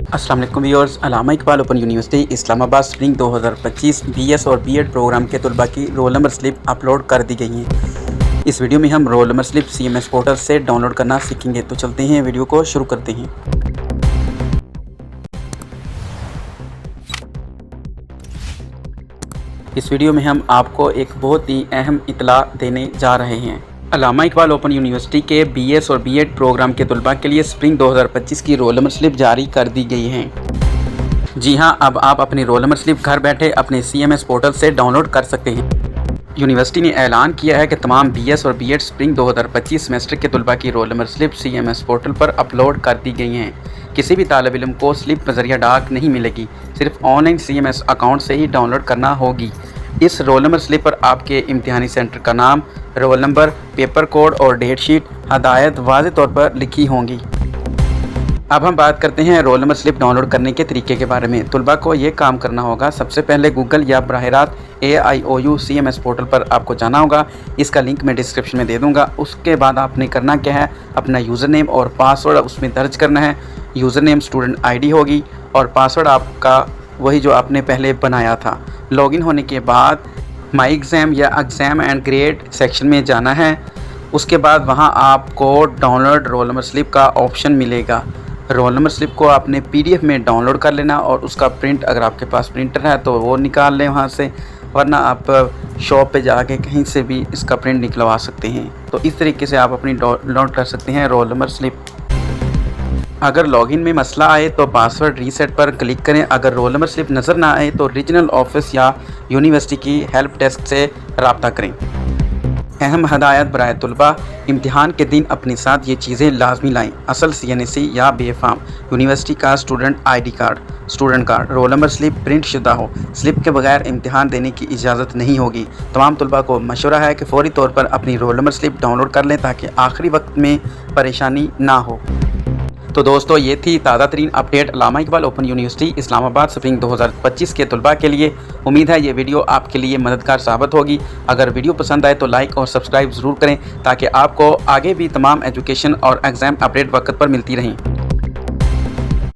अस्सलाम वालेकुम viewers. Allama Iqbal Open University Islamabad spring 2025 BS और बीएड प्रोग्राम के तलबा की रोल नंबर स्लिप अपलोड कर दी गई हैं। इस वीडियो में हम roll number slip CMS portal से डाउनलोड करना सीखेंगे। तो चलते हैं, वीडियो को शुरू करते हैं। इस वीडियो में हम आपको एक बहुत ही अहम इतला देने जा रहे हैं। अल्लामा इकबाल ओपन यूनिवर्सिटी के बीएस और बीएड प्रोग्राम के तलबा के लिए स्प्रिंग 2025 की रोल नंबर स्लिप जारी कर दी गई है। जी हां, अब आप अपनी रोल नंबर स्लिप घर बैठे अपने सीएमएस पोर्टल से डाउनलोड कर सकते हैं। यूनिवर्सिटी ने ऐलान किया है कि तमाम बीएस और बीएड स्प्रिंग 2025 सेमेस्टर के तलबा की roll number slip CMS portal पर अपलोड कर दी गई हैं। किसी भी तालिब इल्म को स्लिप नज़रिया डाक नहीं मिलेगी, सिर्फ ऑनलाइन सीएमएस अकाउंट से ही डाउनलोड करना होगी। इस रोल नंबर स्लिप पर आपके इम्तिहानी सेंटर का नाम, रोल नंबर, पेपर कोड और डेट शीट हदायत वाज़ेह तौर पर लिखी होंगी। अब हम बात करते हैं रोल नंबर स्लिप डाउनलोड करने के तरीके के बारे में। तलबा को ये काम करना होगा, सबसे पहले गूगल या बराह रास्त AIOU CMS पोर्टल पर आपको जाना होगा। इसका लिंक मैं डिस्क्रिप्शन में दे दूंगा। उसके बाद आपने करना क्या है, अपना यूज़र नेम और पासवर्ड उसमें दर्ज करना है। यूज़र नेम स्टूडेंट ID होगी और पासवर्ड आपका वही जो आपने पहले बनाया था। लॉगिन होने के बाद माई एग्ज़ाम या एग्ज़ाम एंड ग्रेड सेक्शन में जाना है। उसके बाद वहां आपको डाउनलोड रोल नंबर स्लिप का ऑप्शन मिलेगा। रोल नंबर स्लिप को आपने PDF में डाउनलोड कर लेना और उसका प्रिंट, अगर आपके पास प्रिंटर है तो वो निकाल लें वहां से, वरना आप शॉप पे जाके कहीं से भी इसका प्रिंट निकलवा सकते हैं। तो इस तरीके से आप अपनी डाउनलोड कर सकते हैं रोल नंबर स्लिप। अगर लॉगिन में मसला आए तो पासवर्ड रीसेट पर क्लिक करें। अगर रोल नंबर स्लिप नज़र ना आए तो रीजनल ऑफिस या यूनिवर्सिटी की हेल्प डेस्क से रब्ता करें। अहम हदायत बराए तलबा, इम्तिहान के दिन अपने साथ ये चीज़ें लाजमी लाएं। असल CNSE या बेफाम, यूनिवर्सिटी का student ID card, student card, roll number slip print शुदा हो। स्लिप के बगैर इम्तिहान देने की इजाज़त नहीं होगी। तमाम तलबा को मशवरा है कि फ़ौरी तौर पर अपनी रोल नंबर स्लिप डाउनलोड कर लें ताकि आखिरी वक्त में परेशानी ना हो। तो दोस्तों, ये थी ताज़ा तरीन update Allama Iqbal Open University Islamabad spring 2025 के तलबा के लिए। उम्मीद है ये वीडियो आपके लिए मददगार साबित होगी। अगर वीडियो पसंद आए तो लाइक और सब्सक्राइब ज़रूर करें ताकि आपको आगे भी तमाम एजुकेशन और एग्ज़ाम अपडेट वक्त पर मिलती रहें।